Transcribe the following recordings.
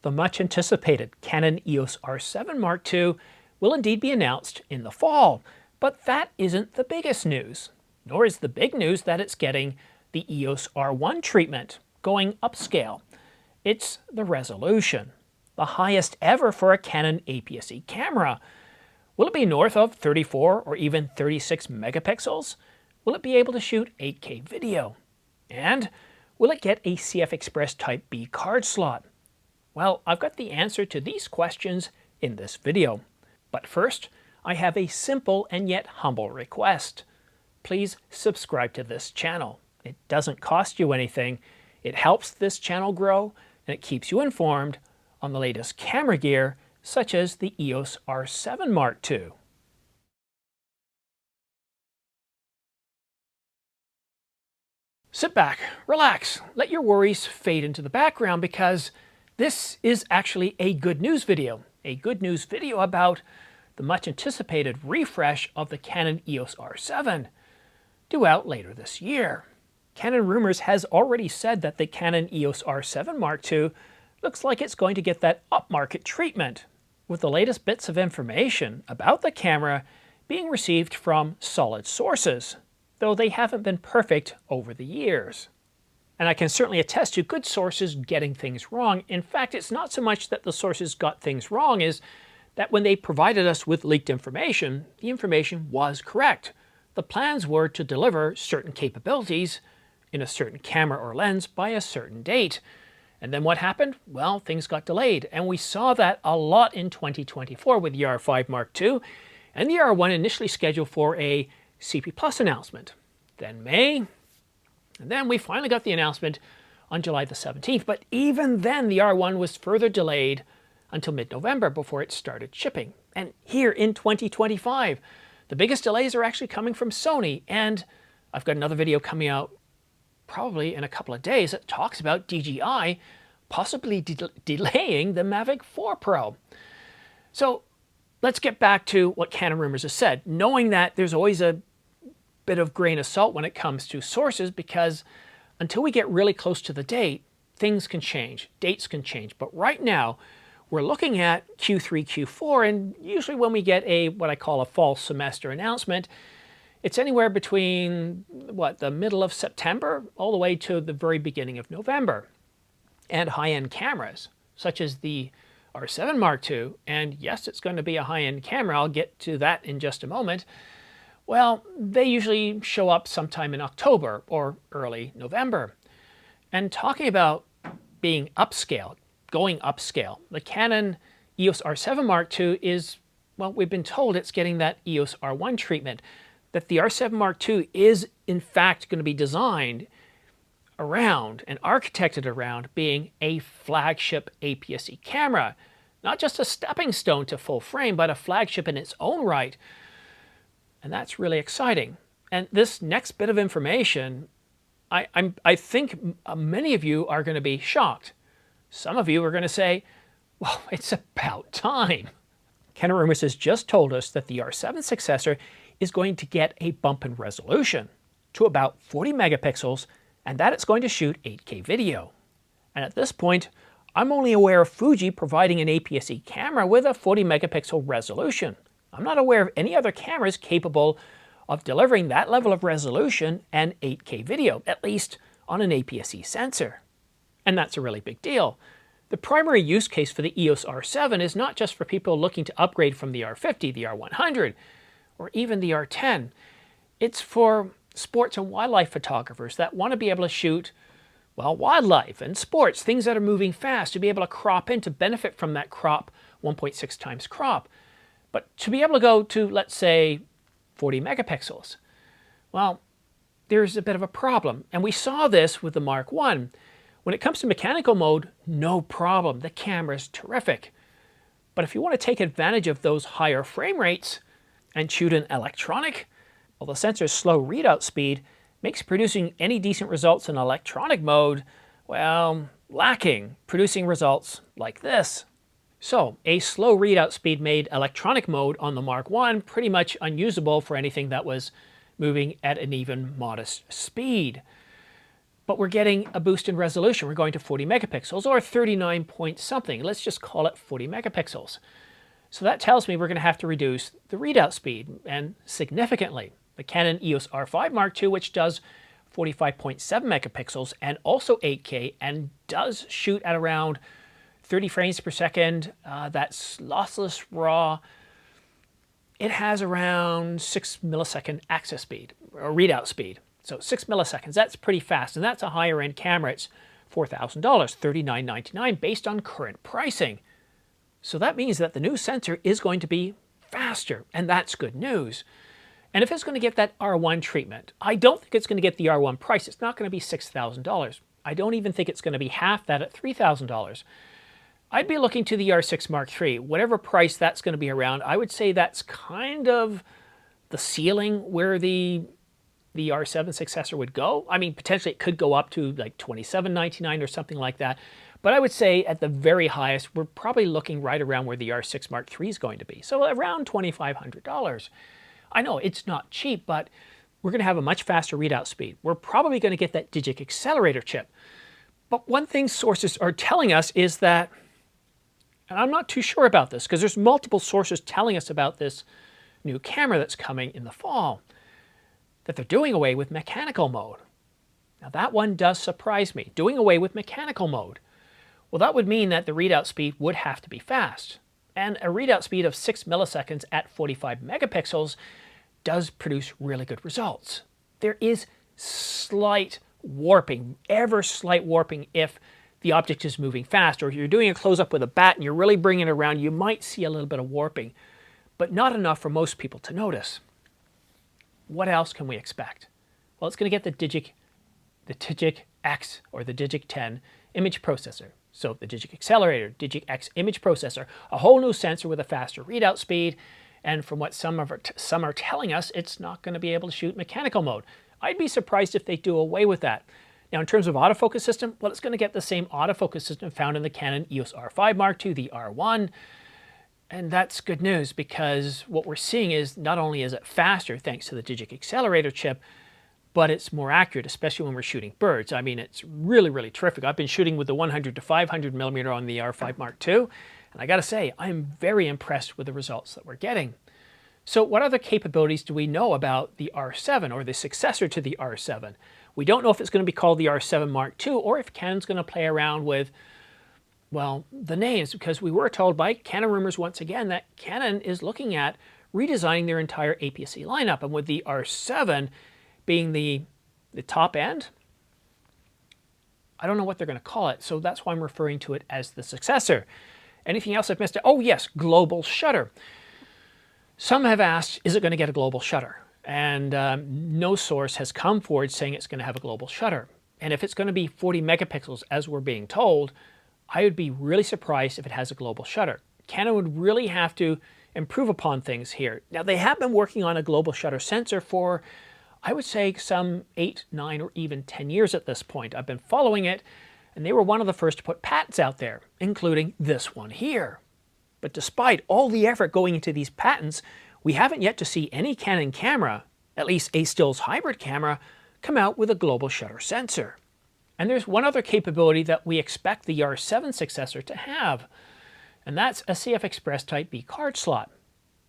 The much anticipated Canon EOS R7 Mark II will indeed be announced in the fall, but that isn't the biggest news. Nor is the big news that it's getting the EOS R1 treatment, going upscale. It's the resolution, the highest ever for a Canon APS-C camera. Will it be north of 34 or even 36 megapixels? Will it be able to shoot 8K video? And will it get a CF Express Type B card slot? Well, I've got the answer to these questions in this video. But first, I have a simple and yet humble request. Please subscribe to this channel. It doesn't cost you anything. It helps this channel grow, and it keeps you informed on the latest camera gear, such as the EOS R7 Mark II. Sit back, relax, let your worries fade into the background, because this is actually a good news video. A good news video about the much anticipated refresh of the Canon EOS R7, due out later this year. Canon Rumors has already said that the Canon EOS R7 Mark II looks like it's going to get that upmarket treatment, with the latest bits of information about the camera being received from solid sources, though they haven't been perfect over the years. And I can certainly attest to good sources getting things wrong. In fact, it's not so much that the sources got things wrong as that when they provided us with leaked information, the information was correct. The plans were to deliver certain capabilities in a certain camera or lens by a certain date. And then what happened? Well, things got delayed. And we saw that a lot in 2024 with the R5 Mark II and the R1 initially scheduled for a CP Plus announcement. Then May, and then we finally got the announcement on July the 17th. But even then, the R1 was further delayed until mid-November before it started shipping. And here in 2025, the biggest delays are actually coming from Sony. And I've got another video coming out probably in a couple of days that talks about DJI possibly delaying the Mavic 4 Pro. So let's get back to what Canon Rumors has said, knowing that there's always a bit of grain of salt when it comes to sources, because until we get really close to the date, things can change, dates can change. But right now, we're looking at Q3, Q4, and usually when we get what I call a fall semester announcement, it's anywhere between, the middle of September all the way to the very beginning of November. And high-end cameras, such as the R7 Mark II, and yes, it's going to be a high-end camera, I'll get to that in just a moment, well, they usually show up sometime in October or early November. And talking about being upscale, going upscale, the Canon EOS R7 Mark II is, well, we've been told it's getting that EOS R1 treatment, that the R7 Mark II is in fact going to be designed around and architected around being a flagship APS-C camera. Not just a stepping stone to full frame, but a flagship in its own right. And that's really exciting. And this next bit of information, I think many of you are going to be shocked. Some of you are going to say, well, it's about time. Canon Rumors has just told us that the R7 successor is going to get a bump in resolution to about 40 megapixels, and that it's going to shoot 8K video. And at this point, I'm only aware of Fuji providing an APS-C camera with a 40 megapixel resolution. I'm not aware of any other cameras capable of delivering that level of resolution and 8K video, at least on an APS-C sensor. And that's a really big deal. The primary use case for the EOS R7 is not just for people looking to upgrade from the R50, the R100, or even the R10. It's for sports and wildlife photographers that want to be able to shoot, well, wildlife and sports, things that are moving fast, to be able to crop in, to benefit from that crop, 1.6 times crop. But to be able to go to, let's say, 40 megapixels, well, there's a bit of a problem. And we saw this with the Mark I. When it comes to mechanical mode, no problem. The camera's terrific. But if you want to take advantage of those higher frame rates and shoot an electronic, well, the sensor's slow readout speed makes producing any decent results in electronic mode, well, lacking, producing results like this. So, a slow readout speed made electronic mode on the Mark I pretty much unusable for anything that was moving at an even modest speed. but we're getting a boost in resolution. We're going to 40 megapixels or 39 point something. Let's just call it 40 megapixels. So that tells me we're going to have to reduce the readout speed, and significantly. The Canon EOS R5 Mark II, which does 45.7 megapixels and also 8K and does shoot at around 30 frames per second. That's lossless RAW. It has around 6 millisecond access speed, or readout speed. So 6 milliseconds, that's pretty fast, and that's a higher end camera. It's $4,000, $39.99 based on current pricing. So that means that the new sensor is going to be faster, and that's good news. And if it's going to get that R1 treatment, I don't think it's going to get the R1 price. It's not going to be $6,000. I don't even think it's going to be half that at $3,000. I'd be looking to the R6 Mark III. Whatever price that's going to be around, I would say that's kind of the ceiling where the R7 successor would go. I mean, potentially it could go up to like $27.99 or something like that. But I would say at the very highest, we're probably looking right around where the R6 Mark III is going to be. So around $2,500. I know it's not cheap, but we're going to have a much faster readout speed. We're probably going to get that digic accelerator chip. But one thing sources are telling us is that, and I'm not too sure about this because there's multiple sources telling us about this new camera that's coming in the fall, that they're doing away with mechanical mode. Now that one does surprise me, doing away with mechanical mode. Well, that would mean that the readout speed would have to be fast. And a readout speed of 6 milliseconds at 45 megapixels does produce really good results. There is slight warping, ever slight warping if the object is moving fast, or if you're doing a close-up with a bat and you're really bringing it around, you might see a little bit of warping, but not enough for most people to notice. What else can we expect? Well, it's going to get the Digic X or the Digic 10 image processor. So the Digic Accelerator, Digic X image processor, a whole new sensor with a faster readout speed, and from what some are telling us, it's not going to be able to shoot mechanical mode. I'd be surprised if they do away with that. Now, in terms of autofocus system, well, it's going to get the same autofocus system found in the Canon EOS R5 Mark II, the R1, and that's good news because what we're seeing is not only is it faster thanks to the Digic Accelerator chip, but it's more accurate, especially when we're shooting birds. I mean, it's really, really terrific. I've been shooting with the 100 to 500 millimeter on the R5 Mark II, and I got to say, I'm very impressed with the results that we're getting. So what other capabilities do we know about the R7 or the successor to the R7? We don't know if it's going to be called the R7 Mark II or if Canon's going to play around with, well, the names, because we were told by Canon rumors once again that Canon is looking at redesigning their entire APS-C lineup, and with the R7 being the top end, I don't know what they're going to call it, so that's why I'm referring to it as the successor. Anything else I've missed? Oh yes, global shutter. Some have asked, is it going to get a global shutter? And no source has come forward saying it's going to have a global shutter. And if it's going to be 40 megapixels, as we're being told, I would be really surprised if it has a global shutter. Canon would really have to improve upon things here. Now, they have been working on a global shutter sensor for, I would say, some 8, 9, or even 10 years at this point. I've been following it, and they were one of the first to put patents out there, including this one here. But despite all the effort going into these patents, we haven't yet to see any Canon camera, at least a stills hybrid camera, come out with a global shutter sensor. And there's one other capability that we expect the R7 successor to have, and that's a CF Express Type B card slot.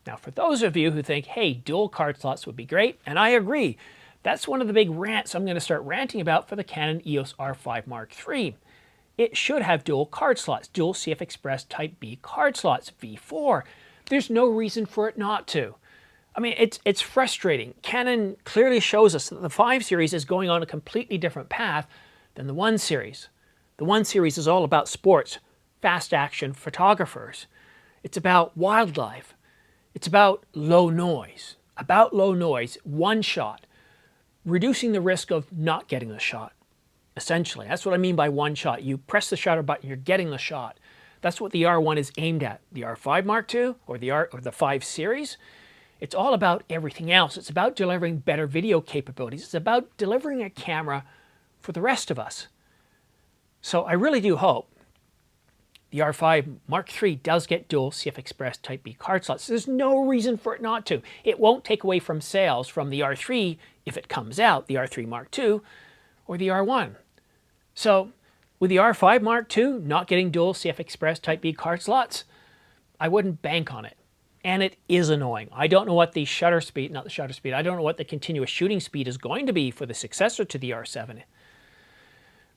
Now, for those of you who think, hey, dual card slots would be great, and I agree, that's one of the big rants I'm going to start ranting about for the Canon EOS R5 Mark III. It should have dual card slots, dual CF Express Type B card slots, V4. There's no reason for it not to. I mean, it's frustrating. Canon clearly shows us that the 5 series is going on a completely different path than the 1 series. The 1 series is all about sports, fast action photographers. It's about wildlife. It's about low noise. One shot, reducing the risk of not getting the shot. Essentially, that's what I mean by one shot. You press the shutter button, you're getting the shot. That's what the R1 is aimed at. The R5 Mark II or the 5 series, it's all about everything else. It's about delivering better video capabilities. It's about delivering a camera for the rest of us. So I really do hope the R5 Mark III does get dual CF Express Type B card slots. There's no reason for it not to. It won't take away from sales from the R3 if it comes out, the R3 Mark II or the R1. So with the R5 Mark II not getting dual CF Express Type B card slots, I wouldn't bank on it. And it is annoying. I don't know what the shutter speed, not the shutter speed, I don't know what the continuous shooting speed is going to be for the successor to the R7.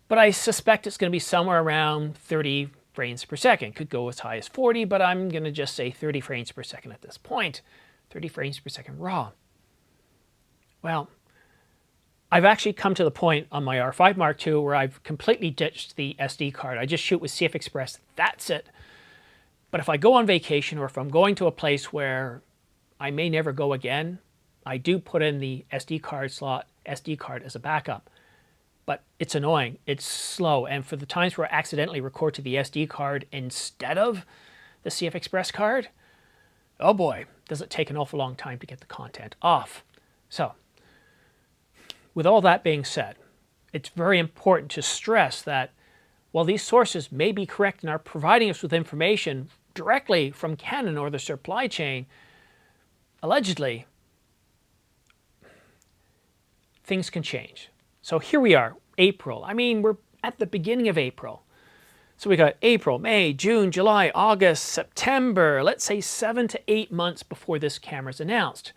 But I suspect it's going to be somewhere around 30 frames per second. Could go as high as 40, but I'm going to just say 30 frames per second at this point. 30 frames per second raw. Well, I've actually come to the point on my R5 Mark II where I've completely ditched the SD card. I just shoot with CF Express. That's it. But if I go on vacation or if I'm going to a place where I may never go again, I do put in the SD card slot, SD card as a backup. But it's annoying. It's slow. And for the times where I accidentally record to the SD card instead of the CF Express card, oh boy, does it take an awful long time to get the content off. So, with all that being said, it's very important to stress that while these sources may be correct and are providing us with information directly from Canon or the supply chain, allegedly, things can change. So here we are, April. I mean, we're at the beginning of April. So we got April, May, June, July, August, September, let's say 7 to 8 months before this camera's announced.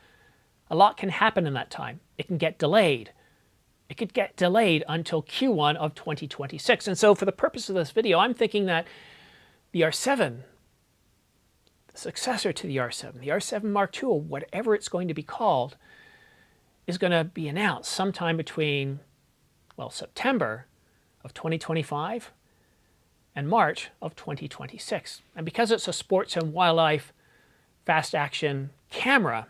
A lot can happen in that time. It can get delayed. It could get delayed until Q1 of 2026. And so for the purpose of this video, I'm thinking that the R7, the successor to the R7 Mark II, or whatever it's going to be called, is going to be announced sometime between, well, September of 2025 and March of 2026. And because it's a sports and wildlife fast action camera,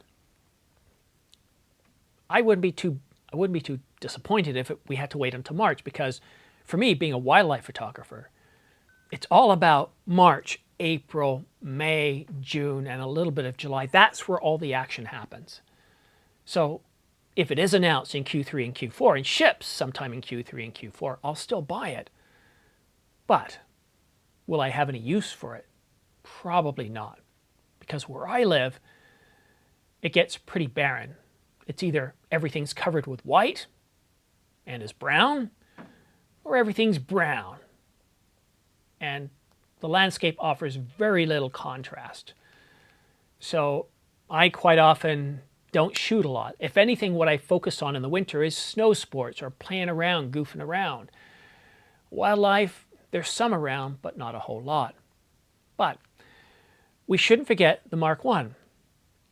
I wouldn't be too disappointed if we had to wait until March, because for me, being a wildlife photographer, it's all about March, April, May, June, and a little bit of July. That's where all the action happens. So if it is announced in Q3 and Q4 and ships sometime in Q3 and Q4, I'll still buy it. But will I have any use for it? Probably not. Because where I live, it gets pretty barren. It's either everything's covered with white and is brown, or everything's brown. And the landscape offers very little contrast. So I quite often don't shoot a lot. If anything, what I focus on in the winter is snow sports or playing around, goofing around. Wildlife, there's some around, but not a whole lot. But we shouldn't forget the Mark I.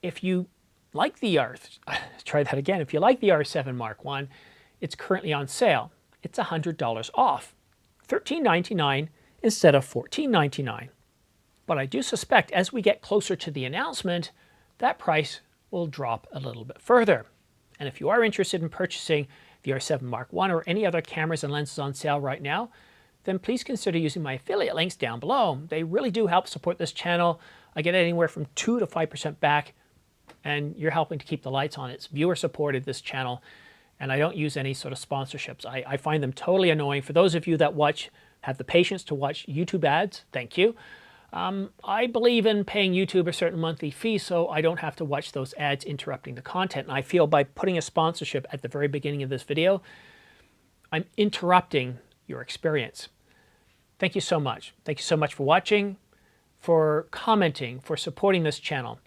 If you like the try that again. If you like the R7 Mark I, it's currently on sale. It's $100 off, $13.99 instead of $14.99. But I do suspect as we get closer to the announcement, that price will drop a little bit further. And if you are interested in purchasing the R7 Mark I or any other cameras and lenses on sale right now, then please consider using my affiliate links down below. They really do help support this channel. I get anywhere from 2 to 5% back, and you're helping to keep the lights on. It's viewer supported, this channel, and I don't use any sort of sponsorships. I find them totally annoying. For those of you that have the patience to watch YouTube ads, thank you. I believe in paying YouTube a certain monthly fee so I don't have to watch those ads interrupting the content. And I feel by putting a sponsorship at the very beginning of this video, I'm interrupting your experience. Thank you so much. Thank you so much for watching, for commenting, for supporting this channel.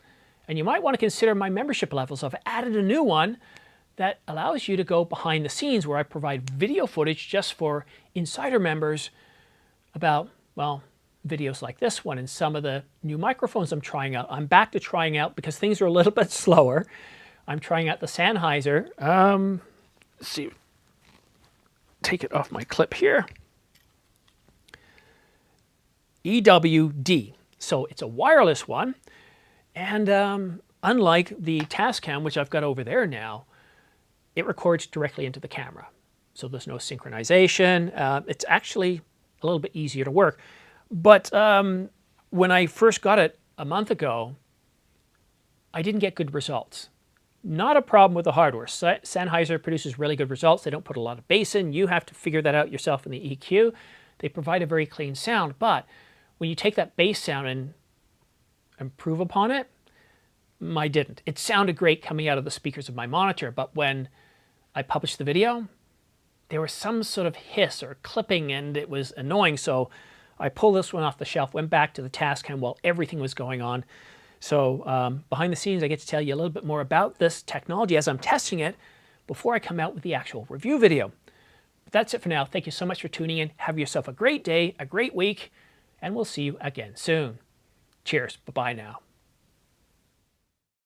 And you might want to consider my membership levels. I've added a new one that allows you to go behind the scenes where I provide video footage just for insider members about, well, videos like this one and some of the new microphones I'm trying out. I'm back to trying out because things are a little bit slower. I'm trying out the Sennheiser. Let's see. Take it off my clip here. EWD. So it's a wireless one. And unlike the Tascam, which I've got over there now, it records directly into the camera. So there's no synchronization. It's actually a little bit easier to work. But when I first got it a month ago, I didn't get good results. Not a problem with the hardware. Sennheiser produces really good results. They don't put a lot of bass in. You have to figure that out yourself in the EQ. They provide a very clean sound. But when you take that bass sound and improve upon it, I didn't. It sounded great coming out of the speakers of my monitor, but when I published the video, there was some sort of hiss or clipping, and it was annoying. So I pulled this one off the shelf, went back to the task cam while everything was going on. So behind the scenes, I get to tell you a little bit more about this technology as I'm testing it before I come out with the actual review video. But that's it for now. Thank you so much for tuning in. Have yourself a great day, a great week, and we'll see you again soon. Cheers. Bye-bye now.